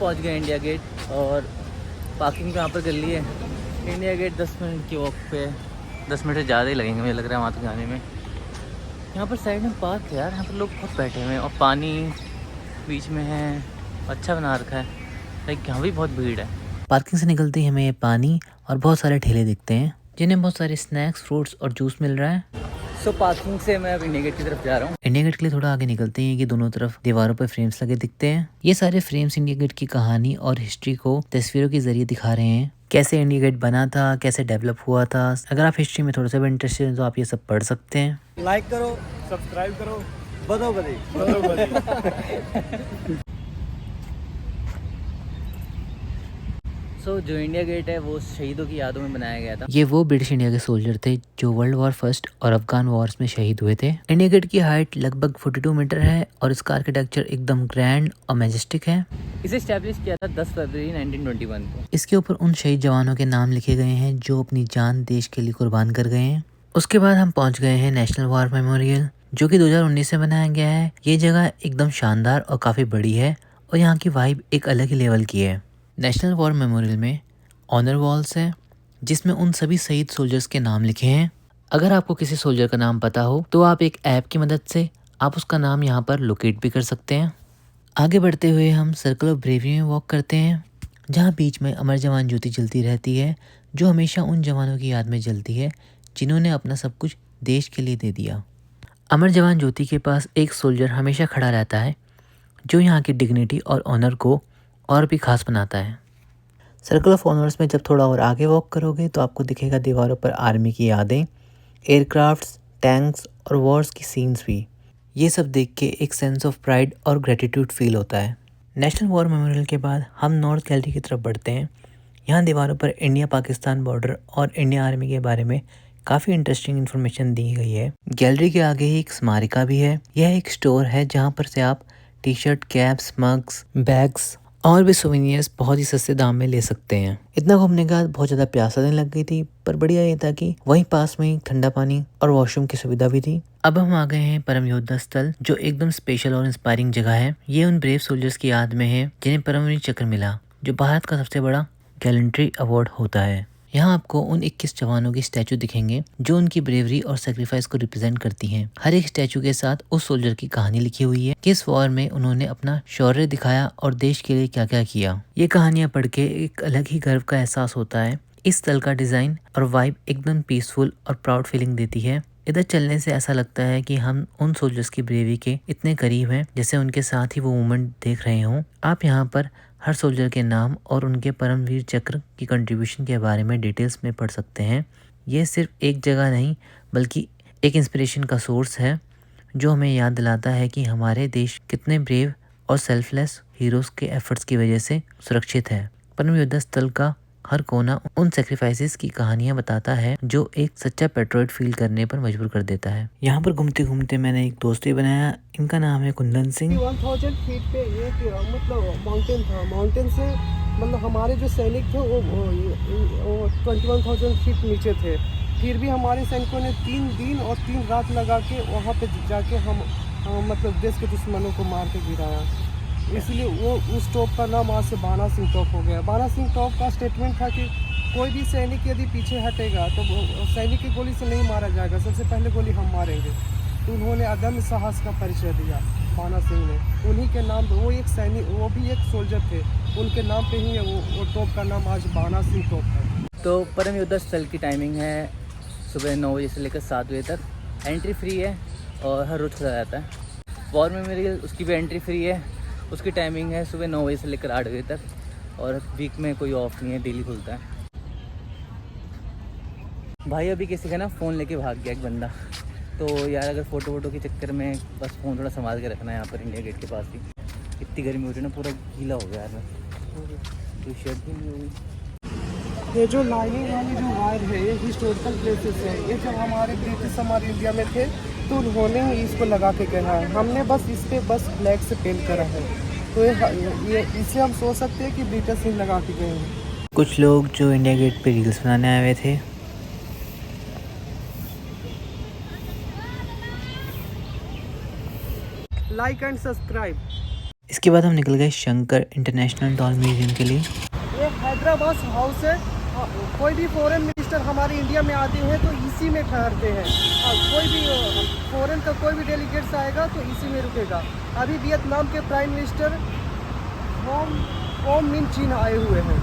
पहुंच गए India gate और पार्किंग यहाँ पर कर ली है। इंडिया गेट 10 मिनट की वॉक पे, 10 मिनट से ज़्यादा ही लगेंगे मुझे लग रहा है वहाँ तक जाने में। यहाँ पर साइड में पार्क है यार, यहाँ पर लोग बहुत बैठे हुए हैं और पानी बीच में है, अच्छा बना रखा है। लाइक यहाँ भी बहुत भीड़ है। पार्किंग से निकलते ही हमें ये पानी और बहुत सारे ठेले दिखते हैं जिन्हें बहुत सारे स्नैक्स, फ्रूट्स और जूस मिल रहा है। सो पार्किंग से मैं अब इंडिया गेट की तरफ जा रहा हूँ। इंडिया गेट के लिए थोड़ा आगे निकलते हैं कि दोनों तरफ दीवारों पर फ्रेम्स लगे दिखते हैं। ये सारे फ्रेम्स इंडिया गेट की कहानी और हिस्ट्री को तस्वीरों के जरिए दिखा रहे हैं। कैसे इंडिया गेट बना था, कैसे डेवलप हुआ था। अगर आप हिस्ट्री में थोड़ा सा भी इंटरेस्टेड हैं तो आप ये सब पढ़ सकते हैं। लाइक करो, सब्सक्राइब करो, बदो बदी। जो इंडिया गेट है वो शहीदों की यादों में बनाया गया था। ये वो ब्रिटिश इंडिया के सोल्जर थे जो वर्ल्ड वॉर फर्स्ट और अफगान वॉर्स में शहीद हुए थे। इंडिया गेट की हाइट लगभग 42 मीटर है और इसका आर्किटेक्चर एकदम ग्रैंड और मैजेस्टिक है। इसे स्टैब्लिश किया था 10 फरवरी 1921 को। इसके ऊपर उन शहीद जवानों के नाम लिखे गए हैं जो अपनी जान देश के लिए कुर्बान कर गए हैं। उसके बाद हम पहुंच गए हैं नेशनल वॉर मेमोरियल, जो कि 2019 में बनाया गया है। ये जगह एकदम शानदार और काफी बड़ी है और यहाँ की वाइब एक अलग ही लेवल की है। नेशनल वॉर मेमोरियल में ऑनर वॉल्स है जिसमें उन सभी शहीद सोल्जर्स के नाम लिखे हैं। अगर आपको किसी सोल्जर का नाम पता हो तो आप एक ऐप की मदद से आप उसका नाम यहाँ पर लोकेट भी कर सकते हैं। आगे बढ़ते हुए हम सर्कल ऑफ ब्रेवरी में वॉक करते हैं जहाँ बीच में अमर जवान ज्योति जलती रहती है, जो हमेशा उन जवानों की याद में जलती है जिन्होंने अपना सब कुछ देश के लिए दे दिया। अमर जवान ज्योति के पास एक सोल्जर हमेशा खड़ा रहता है जो यहाँ की डिग्निटी और ऑनर को और भी खास बनाता है। सर्कल ऑफ ऑनर्स में जब थोड़ा और आगे वॉक करोगे तो आपको दिखेगा दीवारों पर आर्मी की यादें, एयरक्राफ्ट्स, टैंक्स और वॉर्स की सीन्स भी। ये सब देख के एक सेंस ऑफ प्राइड और ग्रेटिट्यूड फील होता है। नेशनल वॉर मेमोरियल के बाद हम नॉर्थ गैलरी की तरफ बढ़ते हैं। यहाँ दीवारों पर इंडिया पाकिस्तान बॉर्डर और इंडिया आर्मी के बारे में काफ़ी इंटरेस्टिंग इन्फॉर्मेशन दी गई है। गैलरी के आगे ही एक स्मारिका भी है। यह एक स्टोर है जहाँ पर से आप T shirt, caps, mugs, bags और भी सोवेनियर्स बहुत ही सस्ते दाम में ले सकते हैं। इतना घूमने के बाद बहुत ज़्यादा प्यास लगने लग गई थी, पर बढ़िया ये था कि वहीं पास में ही ठंडा पानी और वॉशरूम की सुविधा भी थी। अब हम आ गए हैं परम योद्धा स्थल, जो एकदम स्पेशल और इंस्पायरिंग जगह है। ये उन ब्रेव सोल्जर्स की याद में है जिन्हें परमवीर चक्र मिला, जो भारत का सबसे बड़ा गैलेंट्री अवार्ड होता है। यहाँ आपको उन 21 जवानों की स्टैचू दिखेंगे जो उनकी ब्रेवरी और सेक्रीफाइस को रिप्रेजेंट करती हैं। हर एक स्टैचू के साथ उस सोल्जर की कहानी लिखी हुई है, किस वॉर में उन्होंने अपना शौर्य दिखाया और देश के लिए क्या क्या किया। ये कहानियां पढ़ के एक अलग ही गर्व का एहसास होता है। इस स्थल का डिजाइन और वाइब एकदम पीसफुल और प्राउड फीलिंग देती है। इधर चलने से ऐसा लगता है कि हम उन सोल्जर्स की ब्रेवरी के इतने करीब हैं जैसे उनके साथ ही वो मोमेंट देख रहे हों। आप यहाँ पर हर सोल्जर के नाम और उनके परमवीर चक्र की कंट्रीब्यूशन के बारे में डिटेल्स में पढ़ सकते हैं। ये सिर्फ एक जगह नहीं बल्कि एक इंस्पिरेशन का सोर्स है जो हमें याद दिलाता है कि हमारे देश कितने ब्रेव और सेल्फलेस हीरोज़ के एफर्ट्स की वजह से सुरक्षित है। परम योद्धा स्थल का हर कोना उन सेक्रीफाइसेस की कहानियां बताता है जो एक सच्चा पेट्रियट फील करने पर मजबूर कर देता है। यहाँ पर घूमते घूमते मैंने एक दोस्त भी बनाया। इनका नाम है कुंदन सिंह। 1000 फीट पे एक मतलब माउंटेन था। माउंटेन से मतलब हमारे जो सैनिक थे वो 21,000 फीट नीचे थे। फिर भी हमारे सैनिकों ने 3 दिन और 3 रात लगा के वहाँ पे जाके हम मतलब देश के दुश्मनों को मार के गिराया। इसलिए वो उस टॉप का नाम आज से बाणा सिंह टॉप हो गया। बाणा सिंह टॉप का स्टेटमेंट था कि कोई भी सैनिक यदि पीछे हटेगा तो सैनिक की गोली से नहीं मारा जाएगा, सबसे पहले गोली हम मारेंगे। तो उन्होंने अदम्य साहस का परिचय दिया बाणा सिंह ने। उन्हीं के नाम पे वो एक सैनिक, वो भी एक सोल्जर थे, उनके नाम पे ही वो टॉप का नाम आज बाणा सिंह टॉप है। तो परम योद्धा स्थल की टाइमिंग है सुबह 9 बजे से लेकर 7 बजे तक। एंट्री फ्री है और हर रोज़ खुला रहता है। वॉर मेमोरियल उसकी भी एंट्री फ्री है, उसकी टाइमिंग है सुबह 9 बजे से लेकर 8 बजे तक और वीक में कोई ऑफ नहीं है, डेली खुलता है। भाई अभी किसी का ना फ़ोन लेके भाग गया एक बंदा, तो यार अगर फ़ोटो वोटो के चक्कर में बस फ़ोन थोड़ा संभाल के रखना है। यहाँ पर इंडिया गेट के पास ही इतनी गर्मी हो रही है ना, पूरा गीला हो गया यार मैं, तो शर्ट भी नहीं होगी। ये जो लाइनिंग वाली जो वायर है ये हिस्टोरिकल प्लेसेस है। ये जब हमारे ब्रिटिश हमारे इंडिया में थे तो उन्होंने ही इसको लगा के कहा है। हमने बस इस पर बस ब्लैक से पेंट करा है, तो ये इससे हम सोच सकते हैं कि ब्रिटिश ही लगा के गए हैं। कुछ लोग जो इंडिया गेट पे रील्स बनाने आए हुए थे। Like and subscribe. इसके बाद हम निकल गए शंकर इंटरनेशनल डॉल म्यूजियम के लिए। ये हैदराबाद हाउस है। कोई भी फॉरेन मिनिस्टर हमारे इंडिया में आते हैं तो इसी में ठहरते हैं। कोई भी फॉरेन का कोई भी डेलीगेट्स आएगा तो इसी में रुकेगा। अभी वियतनाम के प्राइम मिनिस्टर होम मिन चीन आए हुए हैं।